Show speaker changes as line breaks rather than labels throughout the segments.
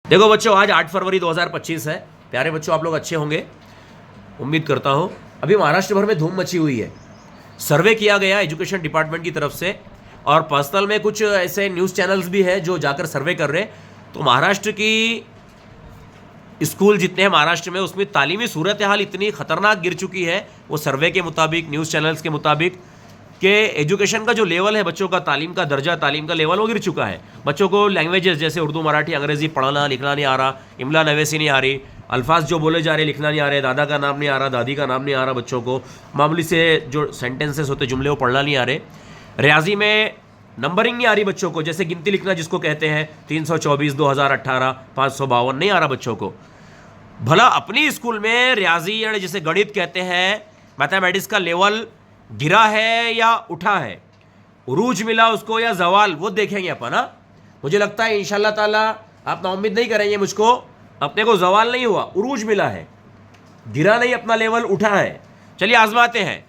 देखो बच्चों, आज 8 फरवरी 2025 है। प्यारे बच्चों, आप लोग अच्छे होंगे, उम्मीद करता हूं। अभी महाराष्ट्र भर में धूम मची हुई है। सर्वे किया गया एजुकेशन डिपार्टमेंट की तरफ से, और पर्सनल में कुछ ऐसे न्यूज़ चैनल्स भी हैं जो जाकर सर्वे कर रहे हैं। तो महाराष्ट्र की स्कूल जितने हैं महाराष्ट्र में, उसमें तालीमी सूरत हाल इतनी खतरनाक गिर चुकी है, वो सर्वे के मुताबिक, न्यूज़ चैनल्स के मुताबिक, कि एजुकेशन का जो लेवल है, बच्चों का तालीम का दर्जा, तालीम का लेवल वो गिर चुका है। बच्चों को लैंग्वेजेस जैसे उर्दू, मराठी, अंग्रेजी पढ़ना लिखना नहीं आ रहा, इमला नवेसी नहीं आ रही, अल्फाज जो बोले जा रहे लिखना नहीं आ रहे, दादा का नाम नहीं आ रहा, दादी का नाम नहीं आ रहा, बच्चों को मामूली से जो सेंटेंसेस होते, जुमले, वो पढ़ना नहीं आ रहे। रियाजी में नंबरिंग नहीं आ रही बच्चों को, जैसे गिनती लिखना जिसको कहते हैं, 324, 2018, 552 नहीं आ रहा बच्चों को। भला अपनी स्कूल में रियाजी या जिसे गणित कहते हैं, मैथमेटिक्स का लेवल गिरा है या उठा है, उरूज मिला उसको या जवाल, वो देखेंगे अपन। मुझे लगता है इंशाल्लाह ताला आप नाउम्मीद नहीं करेंगे मुझको, अपने को जवाल नहीं हुआ, उरूज मिला है, गिरा नहीं, अपना लेवल उठा है। चलिए आजमाते हैं।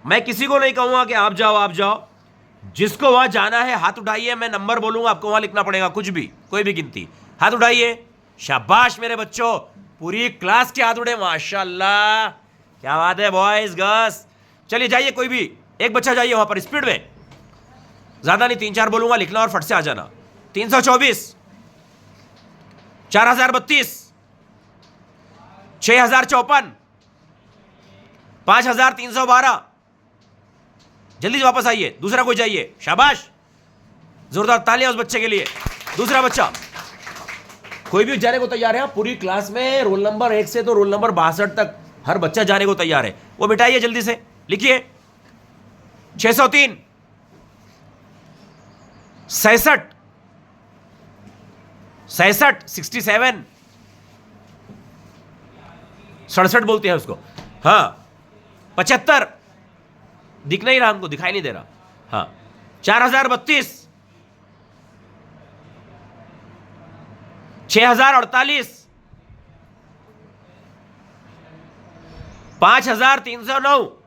मैं किसी को नहीं कहूँगा कि आप जाओ आप जाओ, जिसको वहाँ जाना है हाथ उठाइए, मैं नंबर बोलूँगा, आपको वहाँ लिखना पड़ेगा, कुछ भी, कोई भी गिनती। हाथ उठाइए, शाबाश मेरे बच्चों, पूरी क्लास के हाथ उठे, माशाल्लाह, क्या बात है बॉयज गर्ल्स। चलिए जाइए, कोई भी एक बच्चा जाइए वहां पर, स्पीड में, ज्यादा नहीं, 3-4 बोलूंगा, लिखना और फट से आ जाना। 324, 4032, 6054, 5312। जल्दी से वापस आइए, दूसरा कोई जाइए, शाबाश, जोरदार तालियां उस बच्चे के लिए। दूसरा बच्चा, कोई भी जाने को तैयार है? पूरी क्लास में रोल नंबर 1 से तो रोल नंबर 62 तक हर बच्चा जाने को तैयार है। वो मिटाइए जल्दी से, लिखिए। 603, 67, 67 67 बोलते हैं उसको, हाँ। 75, दिख नहीं रहा हमको, दिखाई नहीं दे रहा, हाँ। 4032, 6048, 5309।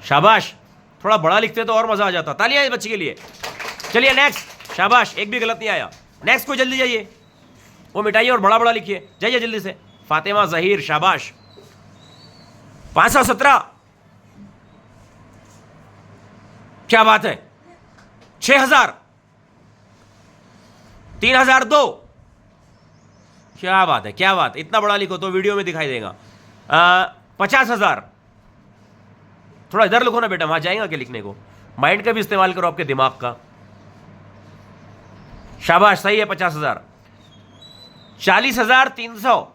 शाबाश, थोड़ा बड़ा लिखते तो और मजा आ जाता। तालियां इस बच्चे के लिए। चलिए नेक्स्ट, शाबाश, एक भी गलत नहीं आया। नेक्स्ट कोई जल्दी जाइए, वो मिटाइए और बड़ा बड़ा लिखिए, जाइए जल्दी से। फातिमा जहीर, शाबाश। 517, क्या बात है। 6000, 3002, क्या बात है, क्या बात है। इतना बड़ा लिखो तो वीडियो में दिखाई देगा। 50,000, थोड़ा इधर लिखो ना बेटा, वहां जाएगा क्या लिखने को, माइंड का भी इस्तेमाल करो, आपके दिमाग का। शाबाश, सही है। 50,000, 40,300,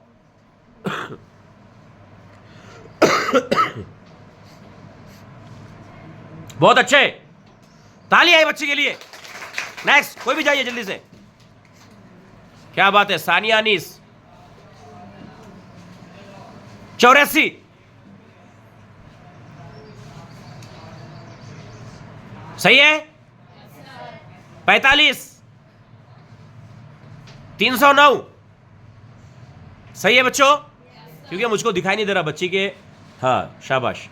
बहुत अच्छे, ताली आई बच्चे के लिए। नेक्स्ट कोई भी जाइए जल्दी से, क्या बात है। सानिया अनीस, 84, सही है। 45, 309, सही है बच्चों, क्योंकि मुझको दिखाई नहीं दे रहा बच्ची के, हाँ शाबाश।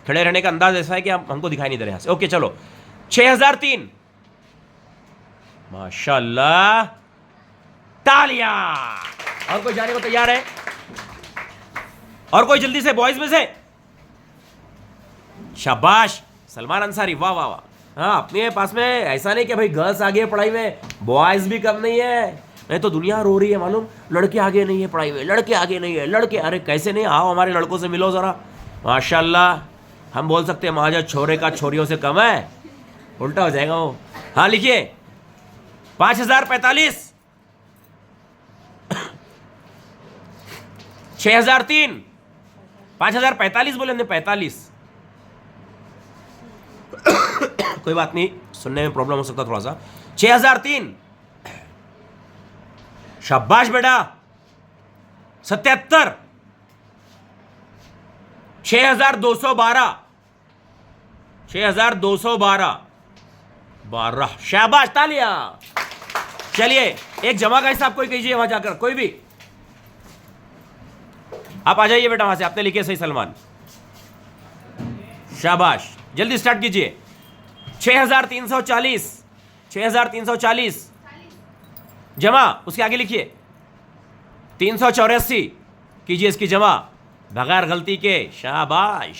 खड़े रहने का अंदाज ऐसा है कि हमको दिखाई नहीं दे रहा है। ओके चलो। 6003, माशाल्लाह, तालियां। और कोई जाने को तैयार है? और कोई जल्दी से बॉयज में से, शाबाश। सलमान अंसारी, वाह वाह वाह। हाँ, अपने पास में ऐसा नहीं कि भाई गर्ल्स आगे है पढ़ाई में, बॉयज भी कम नहीं है। नहीं तो दुनिया रो रही है मालूम, लड़के आगे नहीं है पढ़ाई में, लड़के आगे नहीं है, लड़के। अरे कैसे नहीं, आओ हमारे लड़कों से मिलो जरा, माशाल्लाह। हम बोल सकते हैं महाजा छोरे का छोरियों से कम है, उल्टा हो जाएगा वो। हाँ लिखिए। 5045, 6003, 5045 बोले हमने, 45। कोई बात नहीं, सुनने में प्रॉब्लम हो सकता थोड़ा सा। 6003, शाबाश बेटा। 77, 6212, 6212, 12, शाबाश, तालियां। चलिए एक जमा का हिसाब कोई कीजिए वहां जाकर, कोई भी। आप आ जाइए बेटा वहां से, आपने लिखे सही सलमान, शाबाश। जल्दी स्टार्ट कीजिए। 6340, 6340 जमा, उसके आगे लिखिए 384 कीजिए इसकी जमा बगैर गलती के। शाबाश,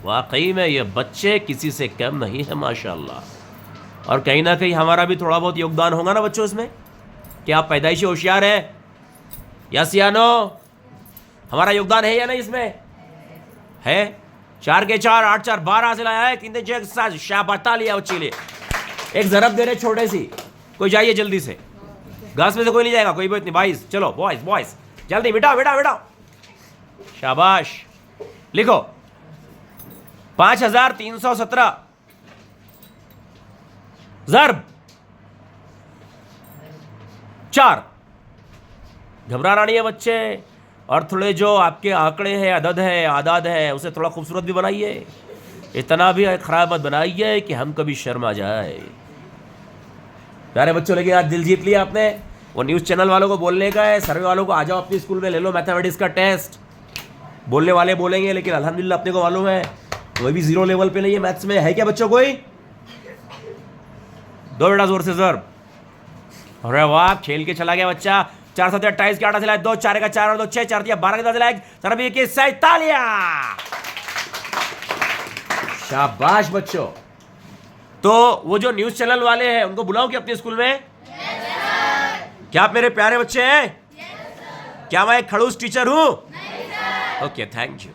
वाकई में ये बच्चे किसी से कम नहीं है माशाल्लाह। और कहीं ना कहीं हमारा भी थोड़ा बहुत योगदान होगा ना बच्चों इसमें। क्या आप पैदाइशी होशियार है? यस या नो? हमारा योगदान है या नहीं इसमें? है। 4 के 4 8 4 12 से लाया है। 3 6 7 शाबाश लिया बच्चे लिए। एक जरब दे रहे छोटे सी। कोई जाइए जल्दी से, घास में से कोई नहीं जाएगा, कोई बात नहीं। 22 चलो बॉयज बॉयज जल्दी बेटा बेटा बेटा। शाबाश, लिखो 5317 ज़र्ब 4। घबराना नहीं है बच्चे। और थोड़े जो आपके आंकड़े हैं, अदद है, आदाद है, उसे थोड़ा खूबसूरत भी बनाइए। इतना भी खराब मत बनाइए कि हम कभी शर्मा जाए। प्यारे बच्चों, लेकिन आज दिल जीत लिया आपने। वो न्यूज़ चैनल वालों को बोलने का है, सर्वे वालों को आ जाओ अपनी स्कूल में, ले लो मैथमेटिक्स का टेस्ट। बोलने वाले बोलेंगे, लेकिन अल्हम्दुलिल्लाह अपने को मालूम है कोई भी 0 लेवल पे नहीं है मैथ्स में। है क्या बच्चों कोई? दो बेटा जोर से ज़र्ब। अरे वाह, खेल के चला गया बच्चा। 4 7 28 के 8 से 2 4 का 4 और 2 6 4 दिया 12 के 10 लाए सरब के 47। शाबाश बच्चों। तो वो जो न्यूज़ चैनल वाले हैं उनको बुलाओ कि अपने स्कूल में? क्या आप मेरे प्यारे बच्चे हैं? क्या मैं एक खड़ूस टीचर हूं? Okay, thank you.